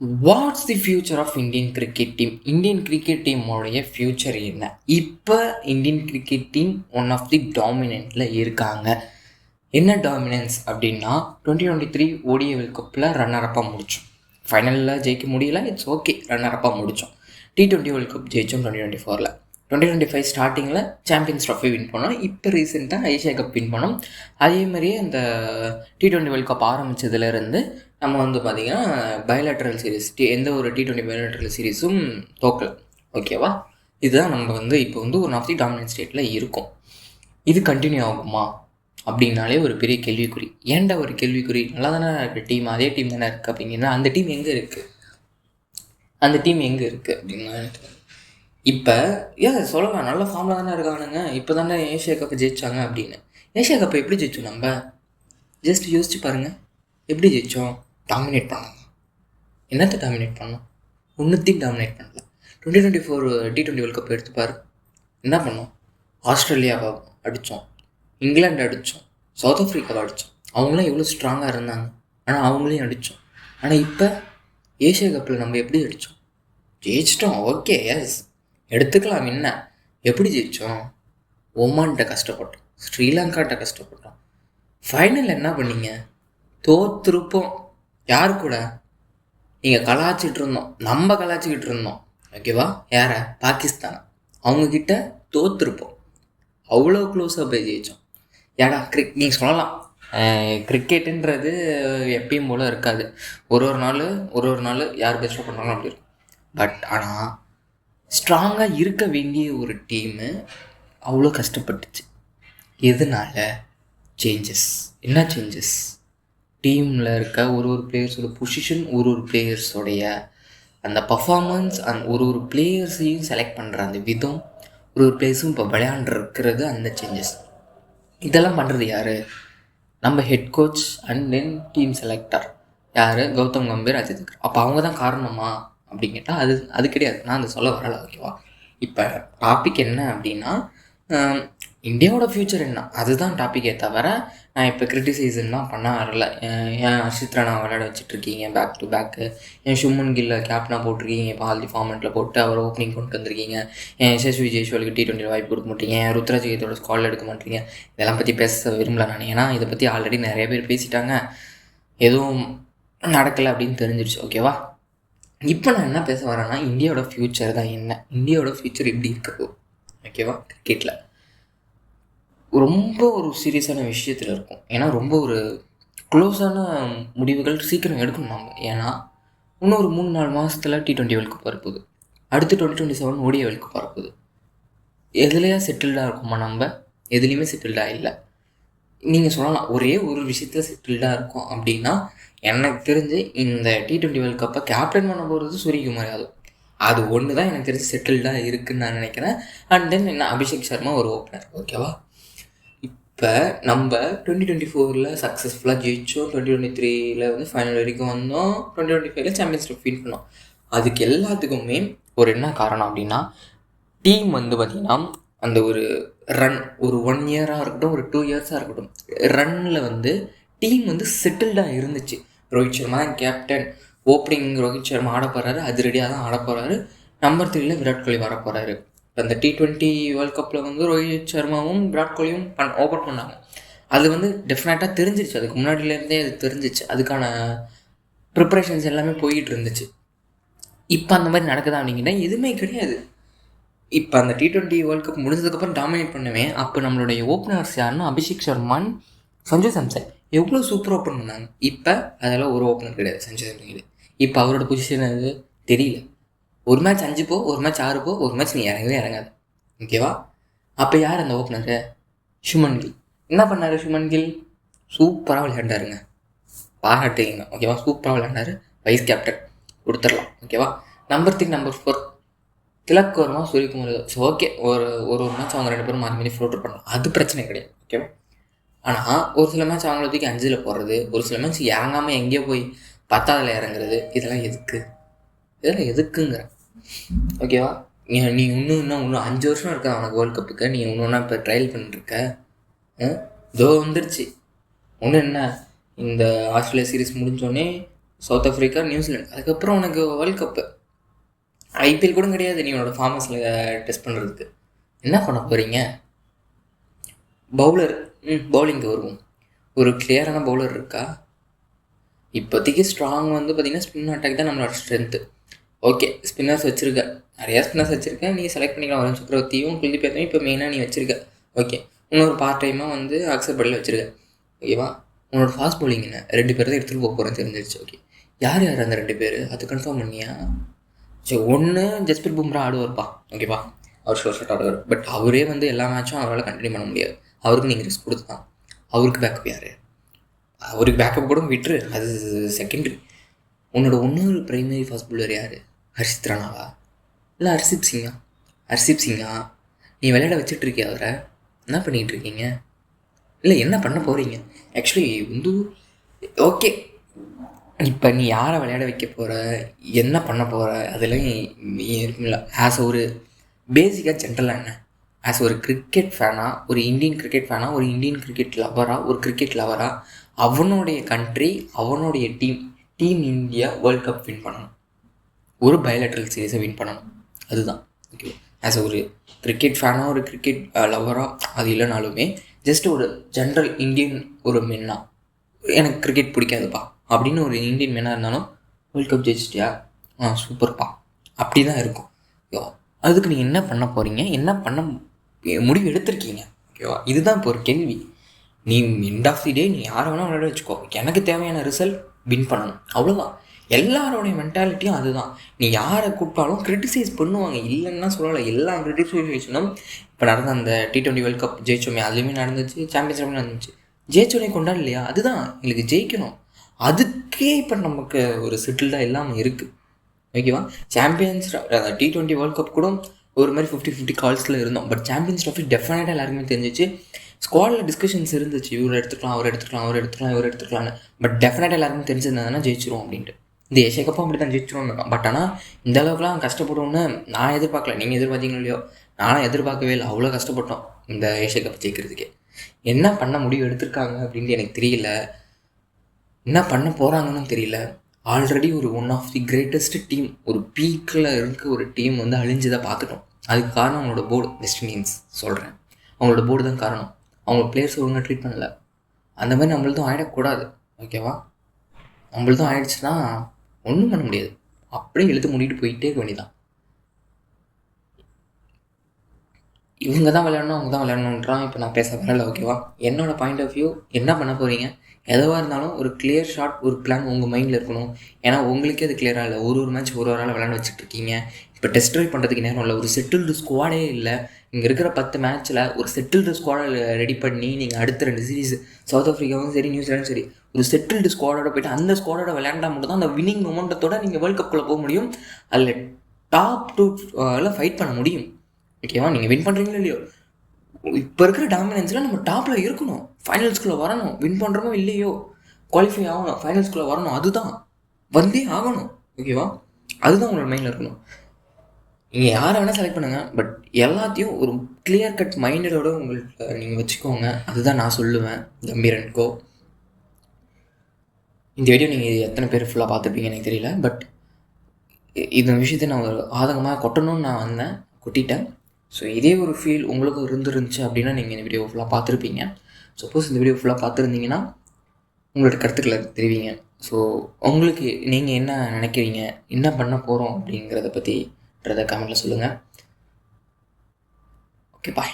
Watts the future of Indian cricket team? Indian cricket டீமோடைய future என்ன? இப்போ Indian cricket team one of the டாமினன்ட்டில் இருக்காங்க. என்ன டாமினன்ஸ் அப்படின்னா 2023 ஓடிஐ வேர்ல்ட் கப்பில் ரன்னரப்பாக முடித்தோம். ஃபைனலில் ஜெயிக்க முடியல, இட்ஸ் ஓகே, ரன்னரப்பாக முடித்தோம். T20 world cup ஜெயித்தோம் 2024. 2025 ஸ்டார்டிங்கில் சாம்பியன்ஸ் ட்ராஃபி வின் பண்ணோம். இப்போ ரீசெண்டாக ஏஷியா கப் வின் பண்ணோம். அதே மாதிரியே அந்த T20 வேர்ல்ட் கப் ஆரம்பித்ததுலேருந்து நம்ம பார்த்திங்கன்னா பயோலேட்ரல் சீரீஸ் எந்த ஒரு T20 பயோலேட்ரல் சீரீஸும் தோக்கலை. ஓகேவா? இதுதான் நம்ம இப்போ ஒன் ஆஃப் தி டாமினன்ட் ஸ்டேட்டில் இருக்கும். இது கண்டினியூ ஆகுமா அப்படின்னாலே ஒரு பெரிய கேள்விக்குறி. ஏன்டா ஒரு கேள்விக்குறி? நல்லா தானே இருக்குது டீம், அதே டீம் தானே இருக்குது அப்படிங்கன்னா அந்த டீம் எங்கே இருக்குது? அப்படின்னா இப்போ சொல்லலாம், நல்ல ஃபார்மில் தானே இருக்கானுங்க, இப்போ தானே ஏஷியா கப்பை ஜெயிச்சாங்க அப்படின்னு. ஏஷியா கப்பை எப்படி ஜெயிச்சோம்? நம்ம ஜஸ்ட் யோசிச்சு பாருங்கள், எப்படி ஜெயித்தோம்? டாமினேட் பண்ணாங்க. என்னத்தை டாமினேட் பண்ணோம்? ஒன்றுத்தையும் டாமினேட் பண்ணல. 2024 T20 வேர்ல்ட் கப் எடுத்துப்பார், என்ன பண்ணோம்? ஆஸ்திரேலியாவை அடித்தோம், இங்கிலாந்து அடித்தோம், சவுத் ஆஃப்ரிக்காவை அடித்தோம். அவங்களாம் எவ்வளோ ஸ்ட்ராங்காக இருந்தாங்க, ஆனால் அவங்களையும் அடித்தோம். ஆனால் இப்போ ஏஷியா கப்பில் நம்ம எப்படி அடித்தோம்? ஜெயிச்சிட்டோம், ஓகே, எஸ், எடுத்துக்கலாம். என்ன, எப்படி ஜெயித்தோம்? ஒமான்கிட்ட கஷ்டப்பட்டோம், ஸ்ரீலங்காட்ட கஷ்டப்பட்டோம். ஃபைனல் என்ன பண்ணீங்க? தோற்றுருப்போம். யார் கூட? நீங்கள் கலாச்சிக்கிட்டு இருந்தோம், நம்ம கலாச்சிக்கிட்டு இருந்தோம். ஓகேவா? யார? பாகிஸ்தான். அவங்கக்கிட்ட தோற்றுருப்போம். அவ்வளோ க்ளோஸாக போய் ஜெயித்தோம். ஏடா நீங்கள் சொல்லலாம், கிரிக்கெட்டுன்றது எப்பயும் போல் இருக்காது. ஒரு நாள் யார் பெஸ்ட்டாக பண்ணுறாங்களோ அப்படி இருக்கும். பட் ஆனால் ஸ்ட்ராங்காக இருக்க வேண்டிய ஒரு டீமு அவ்வளோ கஷ்டப்பட்டுச்சு. எதனால? சேஞ்சஸ். என்ன சேஞ்சஸ்? டீமில் இருக்க ஒரு பிளேயர்ஸோட பொசிஷன், ஒரு பிளேயர்ஸோடைய அந்த பர்ஃபார்மன்ஸ், ஒரு பிளேயர்ஸையும் செலக்ட் பண்ணுற அந்த விதம், ஒரு பிளேயர்ஸும் இப்போ விளையாண்டுருக்கிறது, அந்த சேஞ்சஸ். இதெல்லாம் பண்ணுறது யார்? நம்ம head coach and then team selector யார்? கௌதம் கம்பீர், அஜித் அகர். அப்போ அவங்க தான் காரணமா அப்படின்னு கேட்டால் அது கிடையாது. நான் அதை சொல்ல வரல. ஓகேவா? இப்போ டாபிக் என்ன அப்படின்னா, இந்தியாவோட ஃப்யூச்சர் என்ன, அதுதான் டாப்பிக்கே தவிர நான் இப்போ கிரிட்டிசைசன்லாம் பண்ண வரல. ஏன் ஹர்ஷித் ராணா விளையாட வச்சுட்ருக்கீங்க பேக் டு பேக்கு, ஏன் சுமன் கில்லை கேப்டனாக போட்டிருக்கீங்க, இப்போ ஆல்தி ஃபார்மெட்டில் போட்டு அவர் ஓப்பனிங் கொண்டு வந்திருக்கீங்க, ஏன் எஸ்எஸ்வி ஜெய்ஸ்வாலுக்கு T20 வாய்ப்பு கொடுக்க மாட்டீங்க, ஏன் ருத்ராஜித்தோட ஸ்கால் எடுக்க மாட்டீங்க. இதெல்லாம் பற்றி பேச விரும்பல நான். ஏன்னா இதை பற்றி ஆல்ரெடி நிறைய பேர் பேசிட்டாங்க, எதுவும் நடக்கலை அப்படின்னு தெரிஞ்சிருச்சு. ஓகேவா? இப்போ நான் என்ன பேச வரேன்னா, இந்தியாவோட ஃப்யூச்சர் தான் என்ன, இந்தியாவோட ஃப்யூச்சர் எப்படி இருக்குது? ஓகேவா? கிரிக்கெட்டில் ரொம்ப ஒரு சீரியஸான விஷயத்தில் இருக்கும். ஏன்னா ரொம்ப ஒரு க்ளோஸான முடிவுகள் சீக்கிரம் எடுக்கணும் நம்ம. ஏன்னா இன்னும் ஒரு 3-4 மாதத்தில் T20 வேர்ல்ட் கப் வரப்போகுது. அடுத்து 2027 ஓடிஐ வேர்ல்ட் கப் வரப்போகுது. எதுலையா செட்டில்டாக இருக்குமா? நம்ம எதுலேயுமே செட்டில்டாக இல்லை. நீங்கள் சொல்லலாம் ஒரே ஒரு விஷயத்தில் செட்டில்டாக இருக்கும் அப்படின்னா, எனக்கு தெரிஞ்சு இந்த T20 வேர்ல்ட் கப்பை கேப்டன் பண்ண போகிறது சூரியகுமார் யாதவ். அது ஒன்று தான் எனக்கு தெரிஞ்சு செட்டில்டாக இருக்குதுன்னு நான் நினைக்கிறேன். அண்ட் தென் என்ன, அபிஷேக் சர்மா ஒரு ஓப்பனர். ஓகேவா? இப்போ நம்ம 2024 சக்ஸஸ்ஃபுல்லாக ஜெயித்தோம், 2023 ஃபைனல் வரைக்கும் வந்தோம், 2025 சாம்பியன்ஸ் ட்ராஃபி வின் பண்ணோம். அதுக்கு எல்லாத்துக்குமே ஒரு என்ன காரணம் அப்படின்னா, டீம் பார்த்திங்கன்னா அந்த ஒரு ரன், ஒரு 1 இயராக இருக்கட்டும், ஒரு 2 இயர்ஸாக இருக்கட்டும், ரன்னில் டீம் செட்டில்டாக இருந்துச்சு. ரோஹித் சர்மா தான் கேப்டன், ஓப்பனிங் ரோஹித் சர்மா ஆட போகிறாரு, அதிரடியாக தான் ஆட போகிறாரு. நம்பர் 3 விராட் கோலி வர போகிறாரு. அந்த T20 வேர்ல்ட் கப்பில் ரோஹித் சர்மாவும் விராட் கோலியும் ஓப்பன் பண்ணாங்க. அது டெஃபினட்டாக தெரிஞ்சிருச்சு, அதுக்கு முன்னாடியிலேருந்தே அது தெரிஞ்சிச்சு. அதுக்கான ப்ரிப்பரேஷன்ஸ் எல்லாமே போய்கிட்டு இருந்துச்சு. இப்போ அந்த மாதிரி நடக்குதா அப்படிங்கன்னா எதுவுமே கிடையாது. இப்போ அந்த T20 வேர்ல்ட் கப் முடிஞ்சதுக்கப்புறம் டாமினேட் பண்ணுவேன். அப்போ நம்மளுடைய ஓப்பனர்ஸ் யாருன்னா அபிஷேக் சர்மான், சஞ்சு சாம்சன் எவ்வளோ சூப்பர் ஓப்பன் பண்ணாங்க. இப்போ அதெல்லாம் ஒரு ஓப்பனர் கிடையாது, சஞ்சு சாம்சன் கிடையாது. இப்போ அவரோட பொசிஷன் அது தெரியல. ஒரு மேட்ச் 5 போ, ஒரு மேட்ச் 6 போ, ஒரு மேட்ச் நீ இறங்கவே இறங்காது. ஓகேவா? அப்போ யார் அந்த ஓப்பனரு? சுமன் கில். என்ன பண்ணார் சுமன் கில்? சூப்பராக விளையாண்டாருங்க, பாராட்டுங்க. ஓகேவா? சூப்பராக விளையாண்டார். வைஸ் கேப்டன் கொடுத்துடலாம். ஓகேவா? Number 3 number 4 Tilak Varma, Suryakumar. So okay, ஒரு மேட்ச் அவங்க 2 பேரும் மாறி ஃப்ளோட்டர் பண்ணலாம், அது பிரச்சனை கிடையாது. ஓகேவா? ஆனால் ஒரு சில மேட்ச் அவங்கள தூக்கி 5ல் போடுறது, ஒரு சில மேட்ச் இறங்காமல் எங்கேயோ போய் 10ஆவதில் இறங்குறது, இதெல்லாம் எதுக்குங்கிற. ஓகேவா? நீ இன்னும் 5 வருஷம் இருக்கா அவனுக்கு வேர்ல்ட் கப்புக்கு. நீ ஒன்றா இப்போ ட்ரையல் பண்ணிட்டுருக்க. இதோ வந்துருச்சு. ஒன்று என்ன, இந்த ஆஸ்திரேலியா சீரீஸ் முடிஞ்சோடனே சவுத் ஆஃப்ரிக்கா, நியூசிலாந்து, அதுக்கப்புறம் உனக்கு வேர்ல்ட் கப்பு. ஐபிஎல் கூட கிடையாது நீ உன்னோட ஃபார்மஸில் டெஸ்ட் பண்ணுறதுக்கு. என்ன பண்ண போகிறீங்க? பவுலர் பவுலிங்க்கு வருவோம். ஒரு கிளியரான பவுலர் இருக்கா? இப்போதைக்கு ஸ்ட்ராங் வந்து பார்த்திங்கன்னா ஸ்பின் அட்டாக் தான் நம்மளோட ஸ்ட்ரென்த்து. ஓகே, ஸ்பின்னர்ஸ் வச்சுருக்க, நிறையா ஸ்பின்னர்ஸ் வச்சுருக்கேன், நீ செலக்ட் பண்ணிக்கலாம். வருண் சக்கரவர்த்தியும் குல்தீப் யாதவையும் இப்போ மெயினாக நீ வச்சுருக்க. ஓகே, இன்னொரு பார்ட் டைமாக வந்து அக்ஷர் பட்டேல் வச்சுருக்க. ஓகேவா? உன்னோட ஃபாஸ்ட் பவுலிங் என்ன? 2 பேர் தான் எடுத்துகிட்டு போக போகிறேன்னு தெரிஞ்சிருச்சு. ஓகே, யார் யார் அந்த 2 பேர்? அது கன்ஃபார்ம் பண்ணியா? சரி, ஒன்று ஜஸ்பிரித் பும்ரா ஆடுவார்ப்பா. ஓகேவா? அவர் ஷோர்ட் ஆடுவார். பட் அவரே வந்து எல்லா மேட்சும் அவரால் கண்டினியூ பண்ண முடியாது. அவருக்கு நீங்கள் ரிஸ்க் கொடுத்து தான். அவருக்கு பேக்கப் யார்? அவருக்கு பேக்கப் கூட விட்டுரு, அது செகண்டரி. உன்னோட இன்னொரு ப்ரைமரி ஃபாஸ்ட் பவுலர் யார்? ஹர்ஷித் ராணாவா இல்லை ஹர்ஷிப் சிங்கா? ஹர்ஷிப் சிங்கா நீ விளையாட வச்சுட்ருக்கிய அவரை? என்ன பண்ணிகிட்டு இருக்கீங்க? இல்லை என்ன பண்ண போகிறீங்க ஆக்சுவலி வந்து? ஓகே, இப்போ நீ யாரை விளையாட வைக்க போகிற, என்ன பண்ண போகிற, அதெல்லாம் இருக்குங்களா? ஆஸ் ஒரு பேசிக்காக ஜென்ரலாக என்ன, ஆஸ் ஒரு கிரிக்கெட் ஃபேனாக, ஒரு இந்தியன் கிரிக்கெட் ஃபேனாக, ஒரு இந்தியன் கிரிக்கெட் லவராக, ஒரு கிரிக்கெட் லவராக, அவனுடைய கண்ட்ரி, அவனுடைய team India world cup win பண்ணணும், ஒரு பயோலேட்ரல் சீரீஸை வின் பண்ணணும். அதுதான் ஓகே. ஆஸ் ஒரு கிரிக்கெட் ஃபேனாக, ஒரு கிரிக்கெட் லவராக, அது இல்லைனாலுமே ஜஸ்ட் ஒரு ஜென்ரல் இந்தியன் ஒரு மென்னாக, எனக்கு கிரிக்கெட் பிடிக்காதுப்பா அப்படின்னு ஒரு இந்தியன் மென்னாக இருந்தாலும் வேர்ல்ட் கப் ஜெயிச்சிட்டியா, சூப்பர்ப்பா, அப்படி தான் இருக்கும். அதுக்கு நீ என்ன பண்ண போகிறீங்க, என்ன பண்ண முடிவு எடுத்திருக்கீங்க? ஓகேவா? இதுதான் இப்போ ஒரு கேள்வி. நீ எண்ட் ஆஃப் தி டே நீ யாரை வேணால் விளையாட வச்சுக்கோ, எனக்கு தேவையான ரிசல்ட் வின் பண்ணணும், அவ்வளோதான். எல்லாரோடைய மென்டாலிட்டியும் அதுதான். நீ யாரை கூப்பிட்டாலும் கிரிட்டிசைஸ் பண்ணுவாங்க, இல்லைன்னா சொல்லலை. எல்லா கிரிட்டிசைசேஷனும் இப்போ நடந்த அந்த T20 வேர்ல்ட் கப் ஜெயிச்சோமே, அதுலேயுமே நடந்துச்சு, சாம்பியன்ஸ் ட்ராஃபியும் நடந்துச்சு. ஜெயிச்சோடனே கொண்டாடலையா? அதுதான் எங்களுக்கு ஜெயிக்கணும். அதுக்கே இப்போ நமக்கு ஒரு செட்டில்டாக இல்லாமல் இருக்குது. ஓகேவா? சாம்பியன்ஸ் T20 வேர்ல்ட் கப் கூட ஒரு மாதிரி 50-50 கால்ஸில் இருந்தோம். பட் சாம்பியன்ஸ் ட்ராஃபி டெஃபினட்டாக எல்லாருக்குமே தெரிஞ்சிச்சு. ஸ்குவாடில் டிஸ்கஷன்ஸ் இருந்துச்சு, இவர் எடுத்துக்கலாம், அவர் எடுத்துக்கலாம், அவர் எடுத்துக்கலாம், இவர் எடுத்துக்கலான்னு. பட் டெஃபினட்டாக எல்லாருக்கும் தெரிஞ்சிருந்ததுன்னா ஜெயிச்சிரும் அப்படின்ட்டு. இந்த ஏஷியா கப்பும் அப்படி தான் ஜெயிச்சிருவோம். பட் ஆனால் இந்த அளவுக்குலாம் கஷ்டப்படுவோன்னு நான் எதிர்பார்க்கல. நீங்கள் எதிர்பார்த்தீங்களோ இல்லையோ, நானும் எதிர்பார்க்கவே இல்லை. அவ்வளோ கஷ்டப்பட்டோம் இந்த ஏஷியா கப் ஜெயிக்கிறதுக்கே. என்ன பண்ண முடிவு எடுத்திருக்காங்க அப்படின்ட்டு எனக்கு தெரியல, என்ன பண்ண போகிறாங்கன்னு தெரியல. ஆல்ரெடி ஒரு one of the greatest team, ஒரு பீக்கில் இருக்க ஒரு டீம் வந்து அழிஞ்சதை பார்த்துட்டோம். அதுக்கு காரணம் அவங்களோட போர்டு, வெஸ்ட் இண்டீஸ் சொல்கிறேன். அவங்களோட போர்டு தான் காரணம். அவங்க பிளேயர்ஸ் ஒழுங்காக ட்ரீட் பண்ணலை. அந்த மாதிரி நம்மளதும் ஆகிடக்கூடாது. ஓகேவா? நம்மளதும் ஆகிடுச்சுன்னா ஒன்றும் பண்ண முடியாது, அப்படியே இழுத்து மூடிட்டு போயிட்டே இருக்க வேண்டியதான். இவங்க தான் விளையாடணும், அவங்க தான் விளையாடணுன்றான். இப்போ நான் பேச வரல. ஓகேவா? என்னோட பாயிண்ட் ஆஃப் வியூ, என்ன பண்ண போகிறீங்க, எதுவாக இருந்தாலும் ஒரு கிளியர் ஷாட், ஒரு பிளான் உங்கள் மைண்டில் இருக்கணும். ஏன்னா உங்களுக்கே அது கிளியராக இல்லை. ஒரு மேட்ச் ஒரு ஆள் விளையாட வச்சுட்ருக்கீங்க. இப்போ டெஸ்ட் ட்ரைவ் பண்ணுறதுக்கு நேரம் இல்லை. ஒரு செட்டில்டு ஸ்குவாடே இல்லை. இங்கே இருக்கிற 10 மேட்ச்சில் ஒரு செட்டில்டு ஸ்குவாடை ரெடி பண்ணி நீங்கள் அடுத்த 2 சீரீஸ், சவுத் ஆஃப்ரிக்காவும் சரி, நியூசிலாண்டும் சரி, ஒரு செட்டில்டு ஸ்குவாடோட போய்ட்டு அந்த ஸ்குவாடோட விளையாண்டா மட்டும் தான் அந்த வின்னிங் மொமெண்டத்தோட நீங்கள் வேர்ல்ட் கப்பில் போக முடியும். அதில் டாப் 2 ஃபைட் பண்ண முடியும். ஓகேவா? நீங்கள் வின் பண்ணுறீங்களோ இல்லையோ, இப்போ இருக்கிற டாமினன்ஸில் நம்ம டாப்பில் இருக்கணும், ஃபைனல்ஸ்குள்ளே வரணும். வின் பண்ணுறமோ இல்லையோ, குவாலிஃபை ஆகணும், ஃபைனல்ஸ்குள்ளே வரணும். அதுதான் வந்தே ஆகணும். ஓகேவா? அதுதான் உங்களோட மைண்டில் இருக்கணும். நீங்கள் யாரை வேணால் செலக்ட் பண்ணுங்கள், பட் எல்லாத்தையும் ஒரு கிளியர் கட் மைண்டடோட உங்களுக்கு நீங்கள் வச்சுக்கோங்க. அதுதான் நான் சொல்லுவேன். கம்பீர் அண்ட் கோ. இந்த வீடியோ நீங்கள் எத்தனை பேர் ஃபுல்லாக பார்த்துருப்பீங்க எனக்கு தெரியல. பட் இந்த விஷயத்தை நான் ஒரு ஆதங்கமாக கொட்டணும்னு நான் வந்தேன், கொட்டிட்டேன். ஸோ இதே ஒரு ஃபீல் உங்களுக்கும் இருந்துருந்துச்சு அப்படின்னா நீங்கள் இந்த வீடியோ ஃபுல்லாக பார்த்துருப்பீங்க. சப்போஸ் இந்த வீடியோ ஃபுல்லாக பார்த்துருந்தீங்கன்னா உங்களோட கருத்துக்களை தெரிவிங்க. ஸோ உங்களுக்கு நீங்கள் என்ன நினைக்கிறீங்க, என்ன பண்ண போகிறோம் அப்படிங்கிறத பற்றின்றத கமெண்ட்டில் சொல்லுங்கள். ஓகே, பாய்.